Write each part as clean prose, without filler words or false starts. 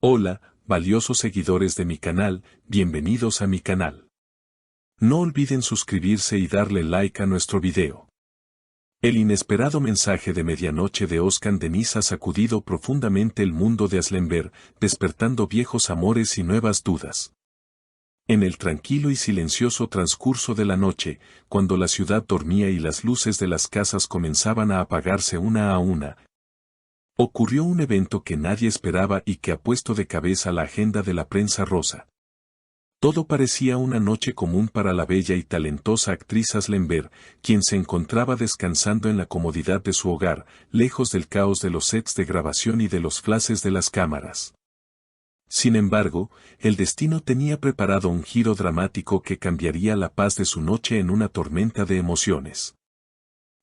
Hola, valiosos seguidores de mi canal, bienvenidos a mi canal. No olviden suscribirse y darle like a nuestro video. El inesperado mensaje de medianoche de Özkan Deniz ha sacudido profundamente el mundo de Aslember, despertando viejos amores y nuevas dudas. En el tranquilo y silencioso transcurso de la noche, cuando la ciudad dormía y las luces de las casas comenzaban a apagarse una a una, ocurrió un evento que nadie esperaba y que ha puesto de cabeza la agenda de la prensa rosa. Todo parecía una noche común para la bella y talentosa actriz Aslember, quien se encontraba descansando en la comodidad de su hogar, lejos del caos de los sets de grabación y de los flashes de las cámaras. Sin embargo, el destino tenía preparado un giro dramático que cambiaría la paz de su noche en una tormenta de emociones.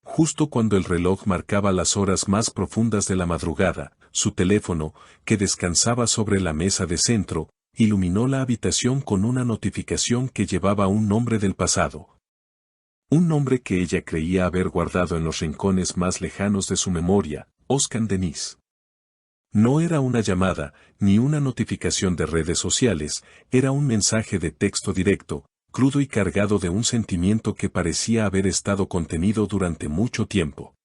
Justo cuando el reloj marcaba las horas más profundas de la madrugada, su teléfono, que descansaba sobre la mesa de centro, iluminó la habitación con una notificación que llevaba un nombre del pasado. Un nombre que ella creía haber guardado en los rincones más lejanos de su memoria, Özkan Deniz. No era una llamada, ni una notificación de redes sociales, era un mensaje de texto directo, crudo y cargado de un sentimiento que parecía haber estado contenido durante mucho tiempo.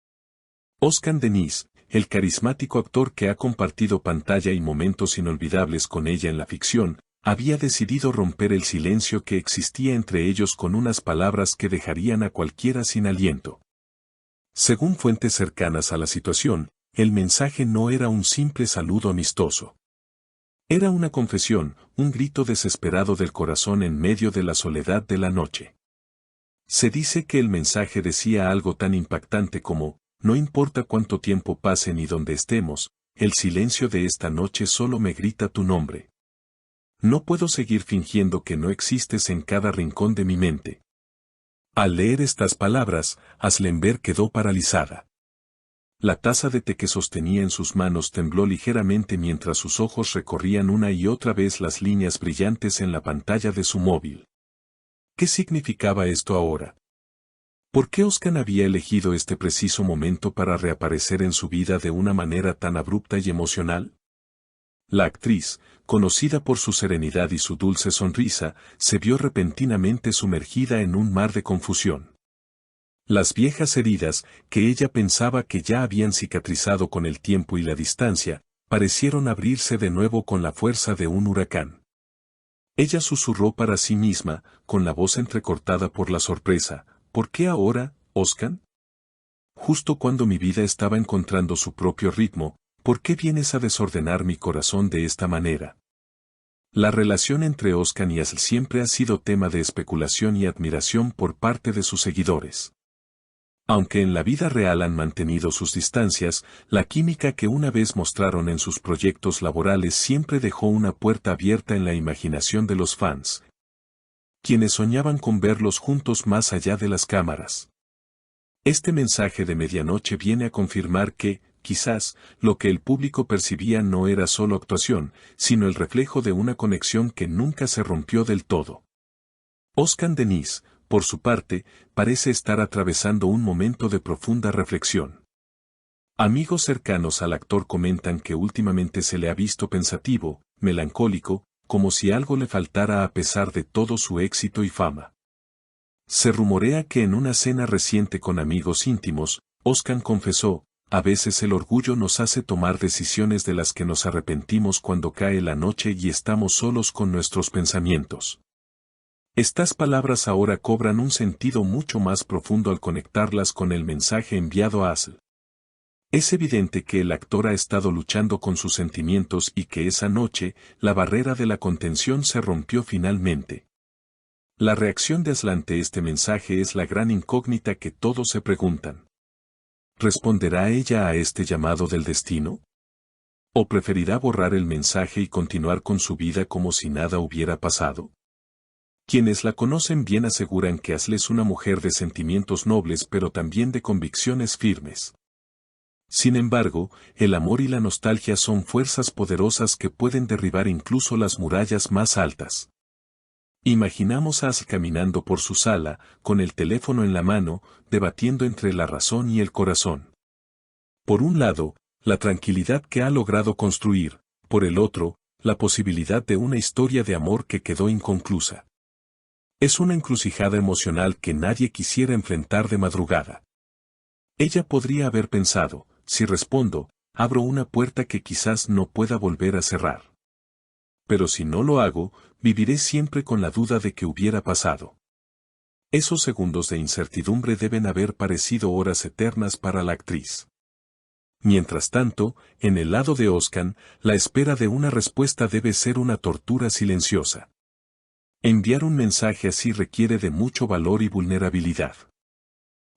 Özkan Deniz, el carismático actor que ha compartido pantalla y momentos inolvidables con ella en la ficción, había decidido romper el silencio que existía entre ellos con unas palabras que dejarían a cualquiera sin aliento. Según fuentes cercanas a la situación, el mensaje no era un simple saludo amistoso. Era una confesión, un grito desesperado del corazón en medio de la soledad de la noche. Se dice que el mensaje decía algo tan impactante como, no importa cuánto tiempo pase ni dónde estemos, el silencio de esta noche solo me grita tu nombre. No puedo seguir fingiendo que no existes en cada rincón de mi mente. Al leer estas palabras, Aslember quedó paralizada. La taza de té que sostenía en sus manos tembló ligeramente mientras sus ojos recorrían una y otra vez las líneas brillantes en la pantalla de su móvil. ¿Qué significaba esto ahora? ¿Por qué Özkan había elegido este preciso momento para reaparecer en su vida de una manera tan abrupta y emocional? La actriz, conocida por su serenidad y su dulce sonrisa, se vio repentinamente sumergida en un mar de confusión. Las viejas heridas, que ella pensaba que ya habían cicatrizado con el tiempo y la distancia, parecieron abrirse de nuevo con la fuerza de un huracán. Ella susurró para sí misma, con la voz entrecortada por la sorpresa, ¿por qué ahora, Özkan? Justo cuando mi vida estaba encontrando su propio ritmo, ¿por qué vienes a desordenar mi corazón de esta manera? La relación entre Özkan y Asl siempre ha sido tema de especulación y admiración por parte de sus seguidores. Aunque en la vida real han mantenido sus distancias, la química que una vez mostraron en sus proyectos laborales siempre dejó una puerta abierta en la imaginación de los fans, quienes soñaban con verlos juntos más allá de las cámaras. Este mensaje de medianoche viene a confirmar que, quizás, lo que el público percibía no era solo actuación, sino el reflejo de una conexión que nunca se rompió del todo. Özkan Deniz, por su parte, parece estar atravesando un momento de profunda reflexión. Amigos cercanos al actor comentan que últimamente se le ha visto pensativo, melancólico, como si algo le faltara a pesar de todo su éxito y fama. Se rumorea que en una cena reciente con amigos íntimos, Özkan confesó, a veces el orgullo nos hace tomar decisiones de las que nos arrepentimos cuando cae la noche y estamos solos con nuestros pensamientos. Estas palabras ahora cobran un sentido mucho más profundo al conectarlas con el mensaje enviado a Asl. Es evidente que el actor ha estado luchando con sus sentimientos y que esa noche, la barrera de la contención se rompió finalmente. La reacción de Asl ante este mensaje es la gran incógnita que todos se preguntan. ¿Responderá ella a este llamado del destino? ¿O preferirá borrar el mensaje y continuar con su vida como si nada hubiera pasado? Quienes la conocen bien aseguran que Asl es una mujer de sentimientos nobles pero también de convicciones firmes. Sin embargo, el amor y la nostalgia son fuerzas poderosas que pueden derribar incluso las murallas más altas. Imaginamos a Asl caminando por su sala, con el teléfono en la mano, debatiendo entre la razón y el corazón. Por un lado, la tranquilidad que ha logrado construir, por el otro, la posibilidad de una historia de amor que quedó inconclusa. Es una encrucijada emocional que nadie quisiera enfrentar de madrugada. Ella podría haber pensado, si respondo, abro una puerta que quizás no pueda volver a cerrar. Pero si no lo hago, viviré siempre con la duda de que hubiera pasado. Esos segundos de incertidumbre deben haber parecido horas eternas para la actriz. Mientras tanto, en el lado de Özcan, la espera de una respuesta debe ser una tortura silenciosa. Enviar un mensaje así requiere de mucho valor y vulnerabilidad.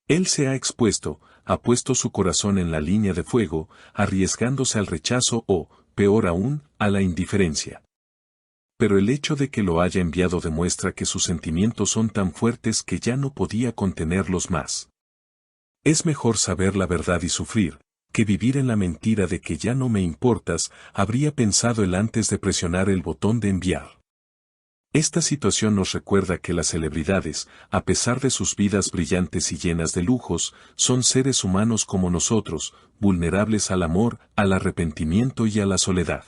Él se ha expuesto, ha puesto su corazón en la línea de fuego, arriesgándose al rechazo o, peor aún, a la indiferencia. Pero el hecho de que lo haya enviado demuestra que sus sentimientos son tan fuertes que ya no podía contenerlos más. Es mejor saber la verdad y sufrir, que vivir en la mentira de que ya no me importas, habría pensado él antes de presionar el botón de enviar. Esta situación nos recuerda que las celebridades, a pesar de sus vidas brillantes y llenas de lujos, son seres humanos como nosotros, vulnerables al amor, al arrepentimiento y a la soledad.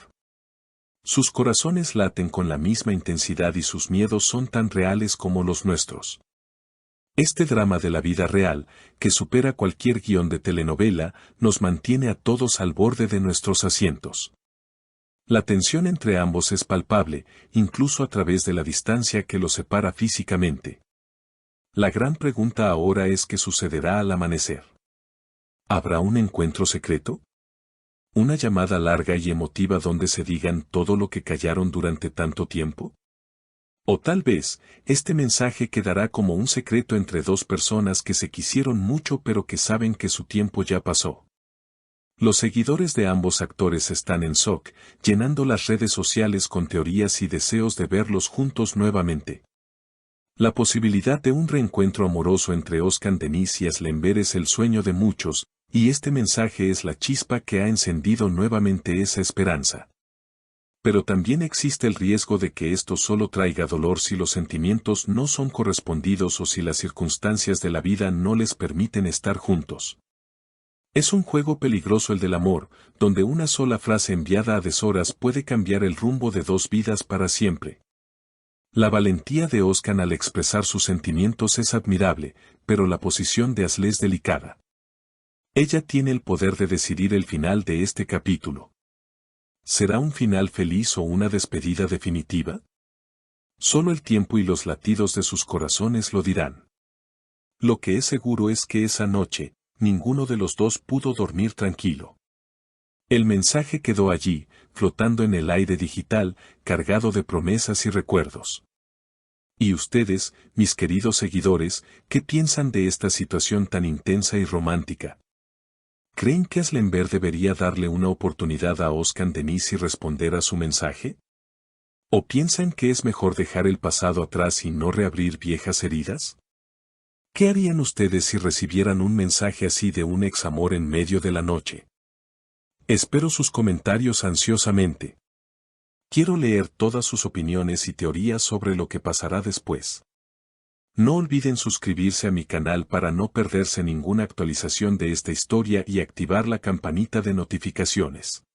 Sus corazones laten con la misma intensidad y sus miedos son tan reales como los nuestros. Este drama de la vida real, que supera cualquier guión de telenovela, nos mantiene a todos al borde de nuestros asientos. La tensión entre ambos es palpable, incluso a través de la distancia que los separa físicamente. La gran pregunta ahora es qué sucederá al amanecer. ¿Habrá un encuentro secreto? ¿Una llamada larga y emotiva donde se digan todo lo que callaron durante tanto tiempo? O tal vez, este mensaje quedará como un secreto entre dos personas que se quisieron mucho pero que saben que su tiempo ya pasó. Los seguidores de ambos actores están en shock, llenando las redes sociales con teorías y deseos de verlos juntos nuevamente. La posibilidad de un reencuentro amoroso entre Özcan Deniz y Aslı Enver es el sueño de muchos, y este mensaje es la chispa que ha encendido nuevamente esa esperanza. Pero también existe el riesgo de que esto solo traiga dolor si los sentimientos no son correspondidos o si las circunstancias de la vida no les permiten estar juntos. Es un juego peligroso el del amor, donde una sola frase enviada a deshoras puede cambiar el rumbo de dos vidas para siempre. La valentía de Özcan al expresar sus sentimientos es admirable, pero la posición de Aslı es delicada. Ella tiene el poder de decidir el final de este capítulo. ¿Será un final feliz o una despedida definitiva? Solo el tiempo y los latidos de sus corazones lo dirán. Lo que es seguro es que esa noche, ninguno de los dos pudo dormir tranquilo. El mensaje quedó allí, flotando en el aire digital, cargado de promesas y recuerdos. ¿Y ustedes, mis queridos seguidores, qué piensan de esta situación tan intensa y romántica? ¿Creen que Aslı Enver debería darle una oportunidad a Özcan Deniz y responder a su mensaje? ¿O piensan que es mejor dejar el pasado atrás y no reabrir viejas heridas? ¿Qué harían ustedes si recibieran un mensaje así de un examor en medio de la noche? Espero sus comentarios ansiosamente. Quiero leer todas sus opiniones y teorías sobre lo que pasará después. No olviden suscribirse a mi canal para no perderse ninguna actualización de esta historia y activar la campanita de notificaciones.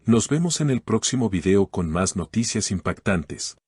Nos vemos en el próximo video con más noticias impactantes.